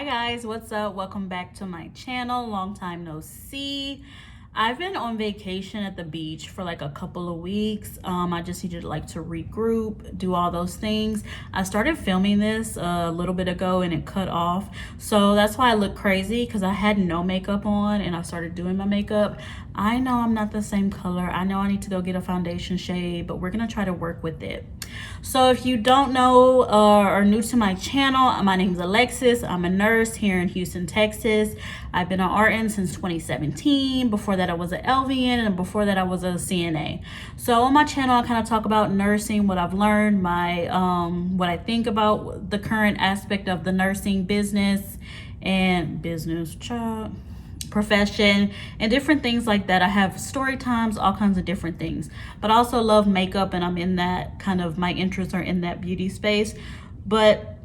Hi guys, what's up? Welcome back to my channel. Long time no see. I've been on vacation at the beach for like a couple of weeks. I just needed to regroup, do all those things. I started filming this a little bit ago and it cut off. So that's why I look crazy, because I had no makeup on and I started doing my makeup. I know I'm not the same color. I know I need to go get a foundation shade, but we're gonna try to work with it. So if you don't know or are new to my channel, my name is Alexis. I'm a nurse here in Houston, Texas. I've been an RN since 2017. Before that, I was an LVN, and before that, I was a CNA. So on my channel, I kind of talk about nursing, what I've learned, my what I think about the current aspect of the nursing business and profession and different things like that. I have story times, all kinds of different things, but I also love makeup, and I'm in that kind of, my interests are in that beauty space, but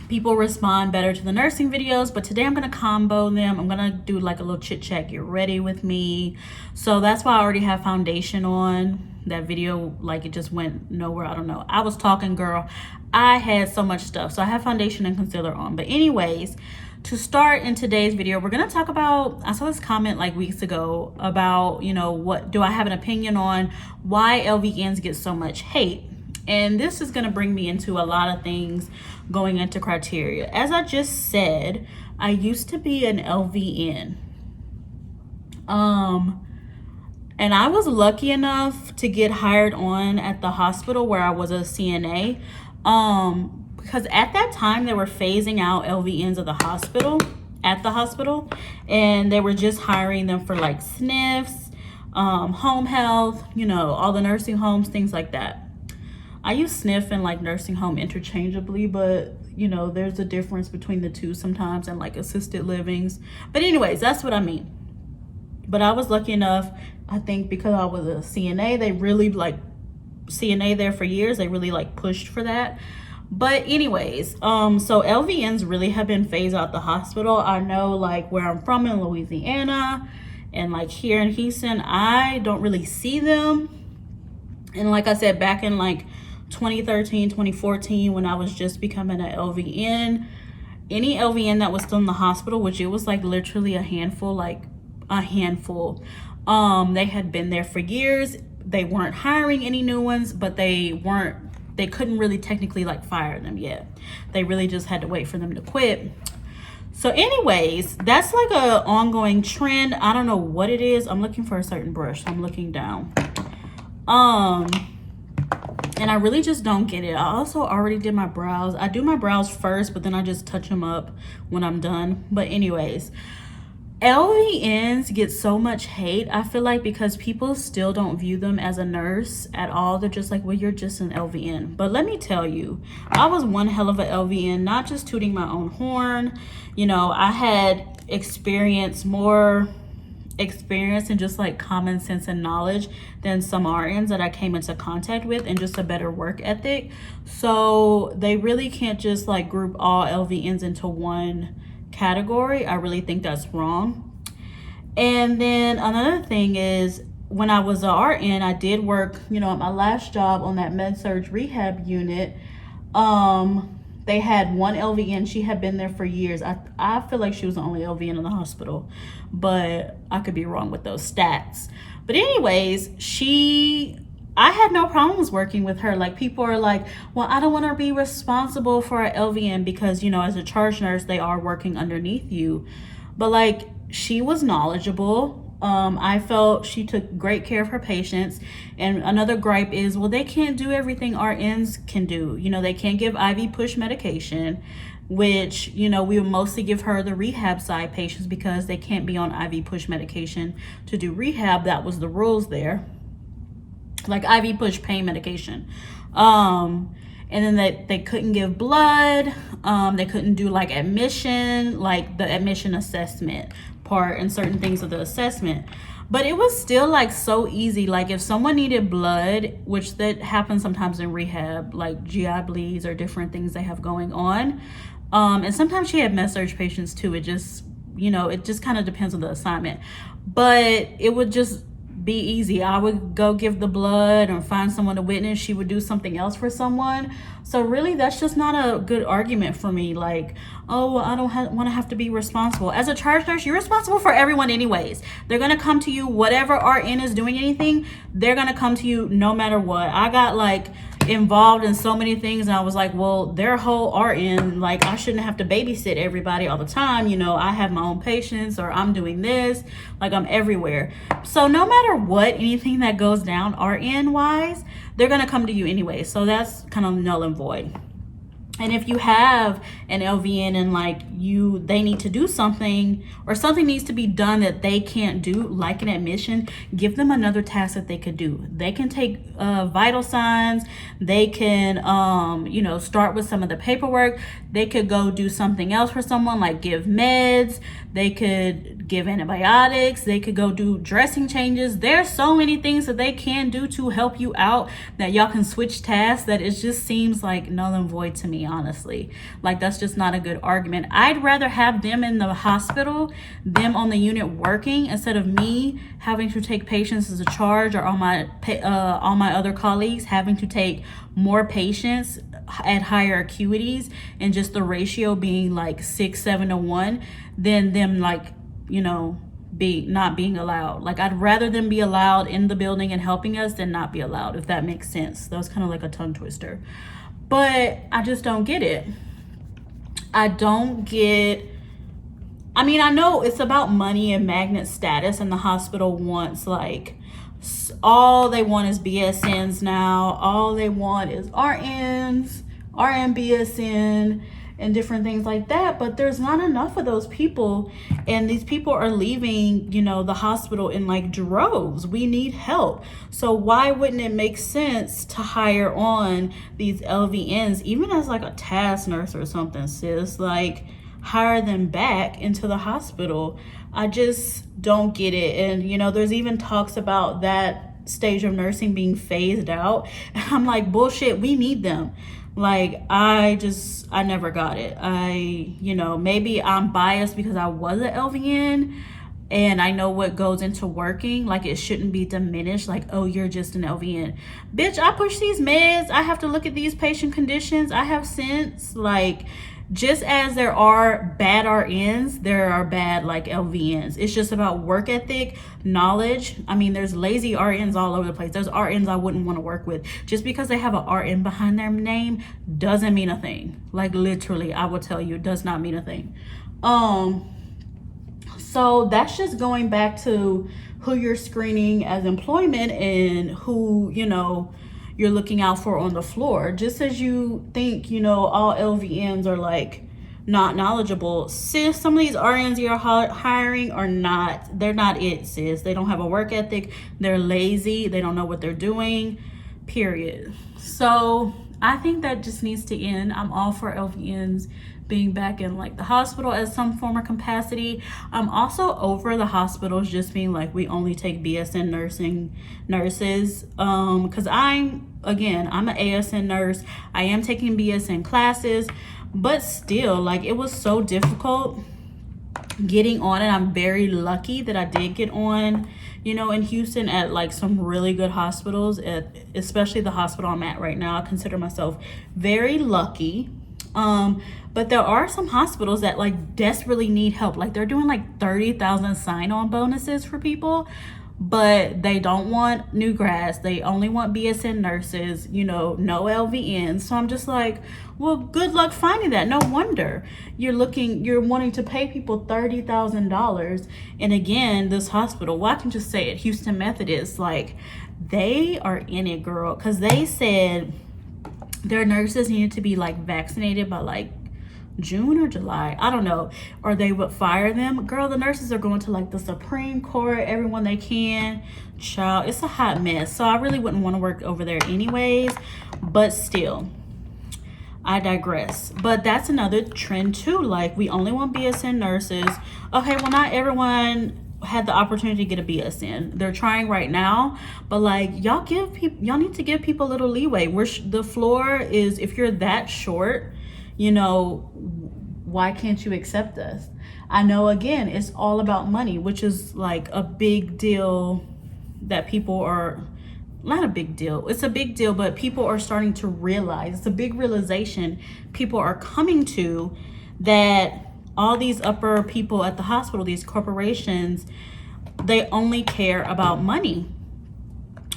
people respond better to the nursing videos. But today I'm going to combo them. I'm going to do like a little chit chat, get ready with me. So that's why I already have foundation on. That video, like, it just went nowhere. I don't know, I was talking, girl. I had so much stuff, so I have foundation and concealer on. But anyways, to start in today's video, we're going to talk about, I saw this comment like weeks ago about, you know, what do I have an opinion on why LVNs get so much hate? And this is going to bring me into a lot of things going into criteria. As I just said, I used to be an LVN. And I was lucky enough to get hired on at the hospital where I was a CNA. Because at that time they were phasing out LVNs of the hospital, at the hospital, and they were just hiring them for like SNFs, home health, you know, all the nursing homes, things like that. I use SNF and like nursing home interchangeably, but you know, there's a difference between the two sometimes, and like assisted livings. But anyways, that's what I mean. But I was lucky enough, I think, because I was a CNA, they really like CNA there for years, they really like pushed for that. But anyways, so LVNs really have been phased out the hospital. I know, like, where I'm from in Louisiana and like here in Houston, I don't really see them. And like I said, back in like 2013, 2014, when I was just becoming an LVN, any LVN that was still in the hospital, which it was like literally a handful, they had been there for years. They weren't hiring any new ones, but they couldn't really technically like fire them yet. They really just had to wait for them to quit. So anyways, that's like a ongoing trend. I don't know what it is. I'm looking for a certain brush, so I'm looking down. And I really just don't get it. I also already did my brows. I do my brows first, but then I just touch them up when I'm done. But anyways, LVNs get so much hate, I feel like, because people still don't view them as a nurse at all. They're just like, well, you're just an LVN. But let me tell you, I was one hell of a LVN, not just tooting my own horn. You know, I had more experience and just like common sense and knowledge than some RNs that I came into contact with, and just a better work ethic. So they really can't just like group all LVNs into one category. I really think that's wrong. And then another thing is, when I was a RN, I did work, you know, at my last job on that med-surg rehab unit. They had one LVN. She had been there for years. I feel like she was the only LVN in the hospital, but I could be wrong with those stats. But anyways, I had no problems working with her. Like, people are like, well, I don't want to be responsible for an LVN because, you know, as a charge nurse, they are working underneath you. But like, she was knowledgeable. I felt she took great care of her patients. And another gripe is, well, they can't do everything RNs can do. You know, they can't give IV push medication, which, you know, we would mostly give her the rehab side patients because they can't be on IV push medication to do rehab. That was the rules there. Like IV push pain medication. And then they couldn't give blood. They couldn't do like admission, like the admission assessment part and certain things of the assessment. But it was still like so easy. Like, if someone needed blood, which that happens sometimes in rehab, like GI bleeds or different things they have going on. And sometimes she had med-surg patients too. It just, you know, it just kind of depends on the assignment. But it would just be easy. I would go give the blood or find someone to witness. She would do something else for someone. So really, that's just not a good argument for me. Like, oh, well, I don't want to have to be responsible. As a charge nurse, you're responsible for everyone anyways. They're going to come to you, whatever RN is doing anything, they're going to come to you no matter what. I got like involved in so many things, and I was like, well, their whole RN, like, I shouldn't have to babysit everybody all the time. You know, I have my own patients, or I'm doing this, like, I'm everywhere. So no matter what, anything that goes down RN wise, they're gonna come to you anyway. So that's kind of null and void. And if you have an LVN and like they need to do something, or something needs to be done that they can't do, like an admission, give them another task that they could do. They can take vital signs. They can, start with some of the paperwork. They could go do something else for someone, like give meds. They could give antibiotics. They could go do dressing changes. There's so many things that they can do to help you out, that y'all can switch tasks, that it just seems like null and void to me, honestly. Like, that's just not a good argument. I'd rather have them in the hospital, them on the unit working, instead of me having to take patients as a charge, or all my other colleagues having to take more patients at higher acuities, and just the ratio being like 6-7 to 1, than them, like, not being allowed. Like, I'd rather them be allowed in the building and helping us than not be allowed, if that makes sense. That was kind of like a tongue twister, but I just don't get it. I know it's about money and magnet status, and the hospital wants, like, all they want is BSNs now. All they want is RNs, RN BSN, and different things like that. But there's not enough of those people, and these people are leaving, the hospital in like droves. We need help. So why wouldn't it make sense to hire on these LVNs, even as like a task nurse or something, sis? Like, hire them back into the hospital. I just don't get it. And there's even talks about that stage of nursing being phased out, and I'm like, bullshit, we need them. Like, I never got it. Maybe I'm biased because I was an LVN and I know what goes into working. Like, it shouldn't be diminished. Like, oh, you're just an LVN. Bitch, I push these meds. I have to look at these patient conditions. I have sense. Like, just as there are bad RNs, there are bad, like, LVNs. It's just about work ethic, knowledge. There's lazy RNs all over the place. There's RNs I wouldn't want to work with. Just because they have an RN behind their name doesn't mean a thing. Like, literally, I will tell you, it does not mean a thing. So that's just going back to who you're screening as employment, and who, you're looking out for on the floor. Just as you think, all LVNs are like not knowledgeable, sis, some of these RNs you're hiring are not. They're not it, sis. They don't have a work ethic. They're lazy. They don't know what they're doing, period. So I think that just needs to end. I'm all for LVNs being back in like the hospital as some form of capacity. I'm also over the hospitals just being like, we only take BSN nurses, because I'm an ASN nurse. I am taking BSN classes, but still, like, it was so difficult getting on, and I'm very lucky that I did get on, in Houston at like some really good hospitals, especially the hospital I'm at right now. I consider myself very lucky. But there are some hospitals that like desperately need help. Like, they're doing like 30,000 sign-on bonuses for people, but they don't want new grads. They only want BSN nurses, no LVNs. So I'm just like, well, good luck finding that. No wonder you're wanting to pay people $30,000. And again, this hospital, well, I can just say it, Houston Methodist, like, they are in it, girl, because they said their nurses needed to be like vaccinated by like June or July, I don't know, or they would fire them. Girl, the nurses are going to like the Supreme Court, everyone they can. Child, it's a hot mess. So I really wouldn't want to work over there anyways, but still, I digress. But that's another trend too. Like, we only want BSN nurses. Okay, well, not everyone had the opportunity to get a BSN. They're trying right now, but like, y'all need to give people a little leeway. The floor is, if you're that short, why can't you accept us? I know, again, it's all about money, which is like a big deal that people are, not a big deal, it's a big deal, but people are starting to realize, it's a big realization people are coming to, that all these upper people at the hospital, these corporations, they only care about money.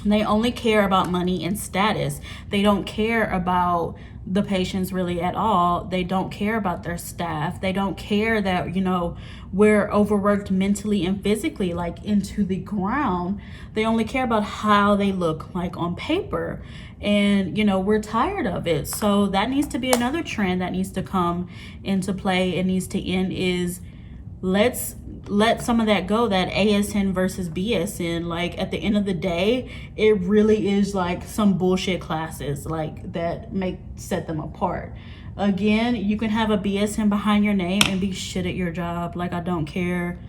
They only care about money and status. They don't care about the patients really at all. They don't care about their staff. They don't care that, you know, we're overworked mentally and physically, like into the ground. They only care about how they look like on paper. And, you know, we're tired of it. So that needs to be another trend that needs to come into play and needs to end, is let's let some of that go, that ASN versus BSN. Like, at the end of the day, it really is like some bullshit classes like that set them apart. Again, you can have a BSN behind your name and be shit at your job. Like, I don't care.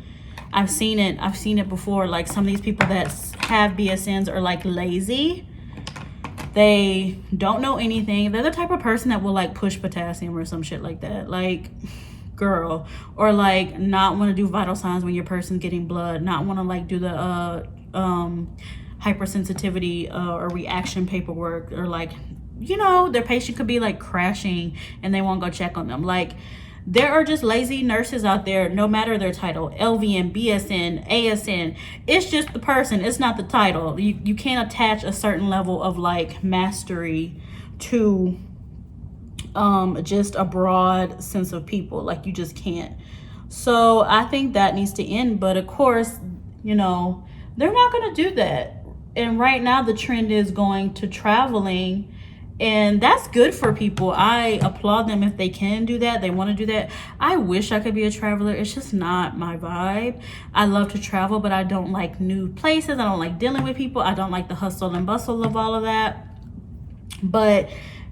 I've seen it before. Like, some of these people that have BSNs are like lazy. They don't know anything. They're the type of person that will like push potassium or some shit like that. Like, girl. Or like not want to do vital signs when your person's getting blood, not want to like do the hypersensitivity or reaction paperwork, or like, you know, their patient could be like crashing and they won't go check on them. Like, there are just lazy nurses out there, no matter their title, LVN, BSN, ASN. It's just the person, it's not the title. You can't attach a certain level of like mastery to just a broad sense of people. Like, you just can't. So I think that needs to end. But of course, you know, they're not going to do that. And right now the trend is going to traveling, and that's good for people. I applaud them if they can do that, they want to do that. I wish I could be a traveler. It's just not my vibe. I love to travel, but I don't like new places. I don't like dealing with people. I don't like the hustle and bustle of all of that. But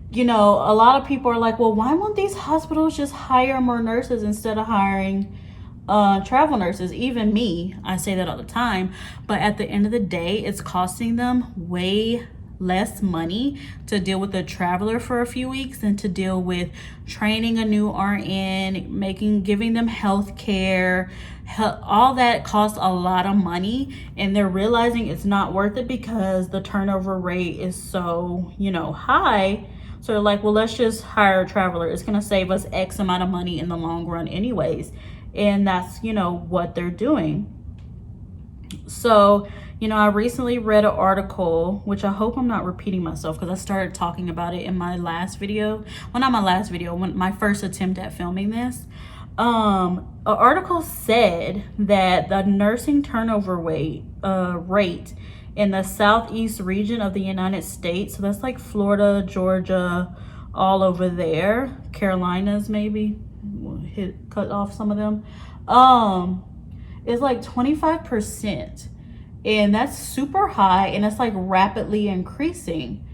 you know, a lot of people are like, well, why won't these hospitals just hire more nurses instead of hiring travel nurses? Even me, I say that all the time. But at the end of the day, it's costing them way less money to deal with a traveler for a few weeks than to deal with training a new RN, giving them health care. All that costs a lot of money, and they're realizing it's not worth it because the turnover rate is so, you know, high. So they're like, well, let's just hire a traveler. It's going to save us X amount of money in the long run anyways. And that's, you know, what they're doing. So, you know, I recently read an article, which I hope I'm not repeating myself because I started talking about it in my last video. Well, not my last video, when my first attempt at filming this. An article said that the nursing turnover rate in the southeast region of the United States, so that's like Florida, Georgia, all over there, Carolinas maybe, cut off some of them, is like 25%. And that's super high, and it's like rapidly increasing.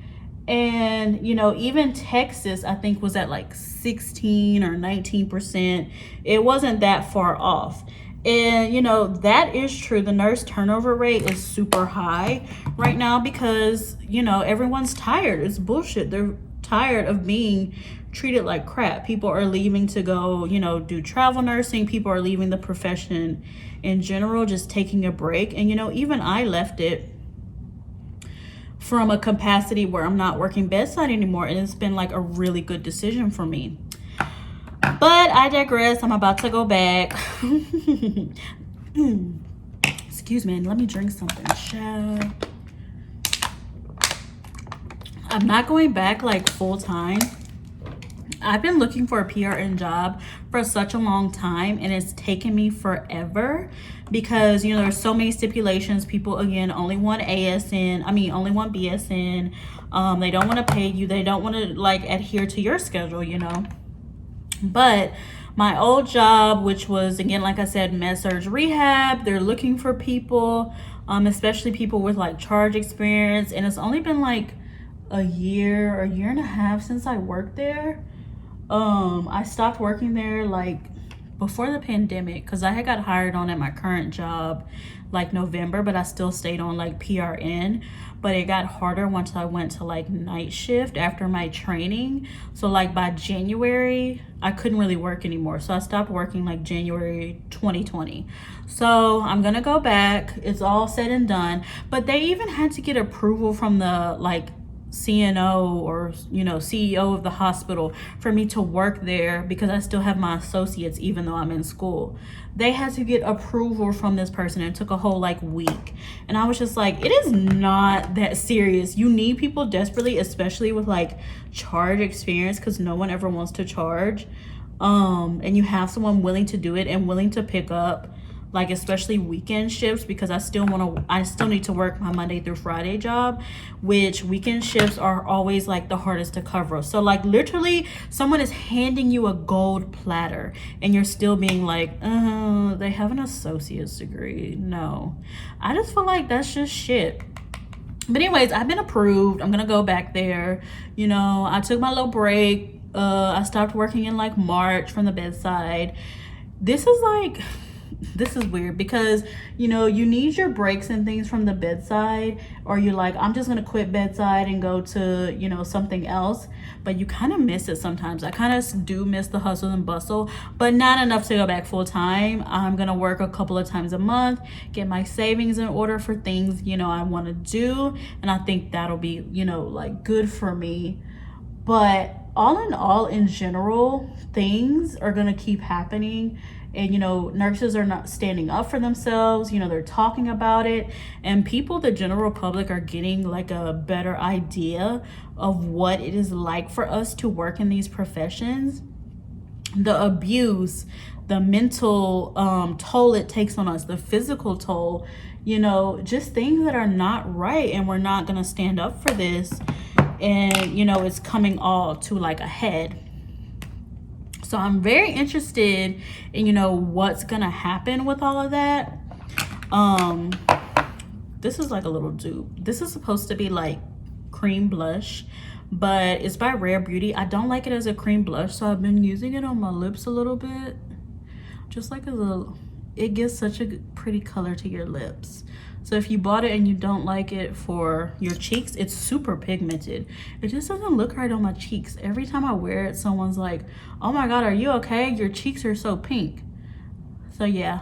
And, you know, even Texas, I think, was at like 16 or 19%. It wasn't that far off. And, you know, that is true. The nurse turnover rate is super high right now because, you know, everyone's tired. It's bullshit. They're tired of being treated like crap. People are leaving to go, you know, do travel nursing. People are leaving the profession in general, just taking a break. And, you know, even I left it from a capacity where I'm not working bedside anymore. And it's been like a really good decision for me. But I digress. I'm about to go back. Excuse me. Let me drink something. Child. I'm not going back like full time. I've been looking for a PRN job for such a long time, and it's taken me forever because, you know, there's so many stipulations. People, again, only want only want BSN. They don't want to pay you. They don't want to like adhere to your schedule, you know. But my old job, which was, again, like I said, med-surg rehab, they're looking for people, especially people with like charge experience. And it's only been like a year and a half since I worked there. I stopped working there like before the pandemic, because I had got hired on at my current job like November, but I still stayed on like PRN. But it got harder once I went to like night shift after my training. So like by January, I couldn't really work anymore. So I stopped working like January 2020. So I'm gonna go back. It's all said and done. But they even had to get approval from the like CNO or CEO of the hospital for me to work there, because I still have my associates even though I'm in school. They had to get approval from this person. It took a whole like week, and I was just like, it is not that serious. You need people desperately, especially with like charge experience, because no one ever wants to charge, and you have someone willing to do it and willing to pick up like especially weekend shifts, because I still need to work my Monday through Friday job, which weekend shifts are always like the hardest to cover. So like literally someone is handing you a gold platter and you're still being like, they have an associate's degree. No, I just feel like that's just shit. But anyways, I've been approved. I'm gonna go back there. I took my little break. I stopped working in like March from the bedside. This is weird, because you need your breaks and things from the bedside, or you're like, I'm just gonna quit bedside and go to something else, but you kind of miss it sometimes. I kind of do miss the hustle and bustle, but not enough to go back full time. I'm gonna work a couple of times a month, get my savings in order for things I want to do, and I think that'll be like good for me. But all in all, in general, things are gonna keep happening. And nurses are not standing up for themselves. They're talking about it, and people, the general public, are getting like a better idea of what it is like for us to work in these professions. The abuse, the mental toll it takes on us, the physical toll, just things that are not right, and we're not gonna stand up for this. And it's coming all to like a head. So I'm very interested in, what's gonna happen with all of that. This is like a little dupe. This is supposed to be like cream blush, but it's by Rare Beauty. I don't like it as a cream blush, so I've been using it on my lips a little bit. Just like it gives such a pretty color to your lips. So if you bought it and you don't like it for your cheeks, it's super pigmented. It just doesn't look right on my cheeks. Every time I wear it, someone's like, oh my God, are you okay? Your cheeks are so pink. So yeah,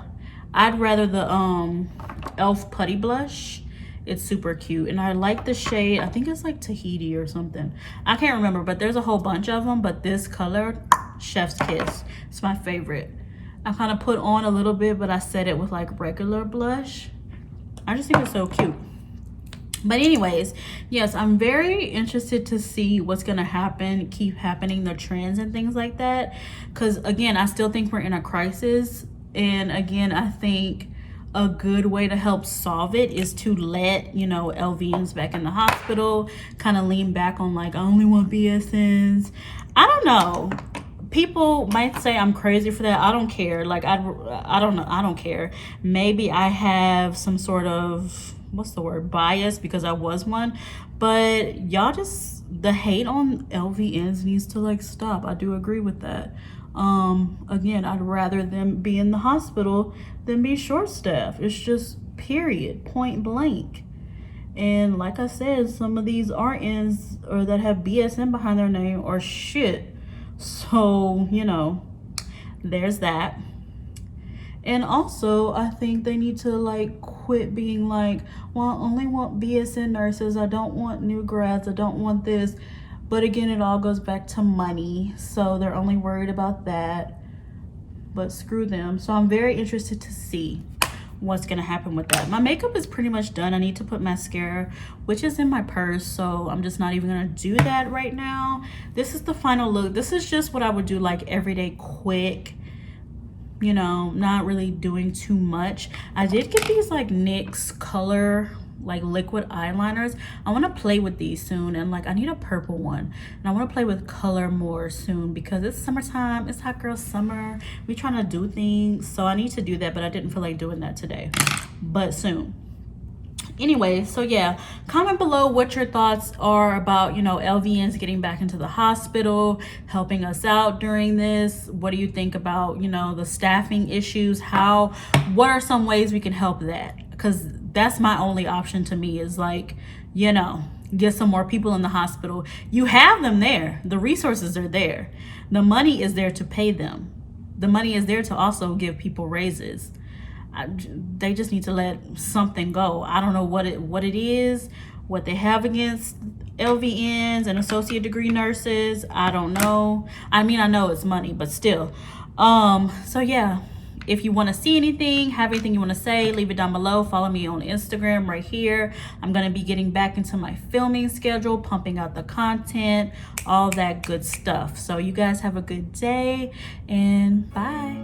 I'd rather the e.l.f. Putty Blush. It's super cute. And I like the shade. I think it's like Tahiti or something. I can't remember, but there's a whole bunch of them. But this color, Chef's Kiss. It's my favorite. I kind of put on a little bit, but I set it with like regular blush. I just think it's so cute. But anyways, yes, I'm very interested to see what's gonna keep happening, the trends and things like that. Because again, I still think we're in a crisis. And again, I think a good way to help solve it is to let LVNs back in the hospital, kind of lean back on like, I only want BSNs. I don't know. People might say I'm crazy for that. I don't care. Like, I don't know. I don't care. Maybe I have some sort of, bias, because I was one. But y'all the hate on LVNs needs to like stop. I do agree with that. Again, I'd rather them be in the hospital than be short-staffed. It's just period, point blank. And like I said, some of these RNs or that have BSN behind their name are shit. So, there's that. And also, I think they need to like quit being like, well, I only want BSN nurses. I don't want new grads. I don't want this. But again, it all goes back to money. So they're only worried about that. But screw them. So I'm very interested to see what's gonna happen with that. My makeup is pretty much done. I need to put mascara, which is in my purse, so I'm just not even gonna do that right now. This is the final look. This is just what I would do like everyday quick, not really doing too much. I did get these like NYX color like liquid eyeliners. I want to play with these soon, and like I need a purple one, and I want to play with color more soon because it's summertime. It's hot girl summer. We trying to do things, so I need to do that, but I didn't feel like doing that today, but soon. Anyway, so yeah, comment below what your thoughts are about, you know, LVNs getting back into the hospital, helping us out during this. What do you think about, you know, the staffing issues? What are some ways we can help that? Because that's my only option to me, is like, you know, get some more people in the hospital. You have them there. The resources are there. The money is there to pay them. The money is there to also give people raises. They just need to let something go. I don't know what it is, what they have against LVNs and associate degree nurses. I don't know. I mean, I know it's money, but still. So yeah, if you want to see anything, have anything you want to say, leave it down below. Follow me on Instagram right here. I'm going to be getting back into my filming schedule, pumping out the content, all that good stuff. So you guys have a good day, and bye.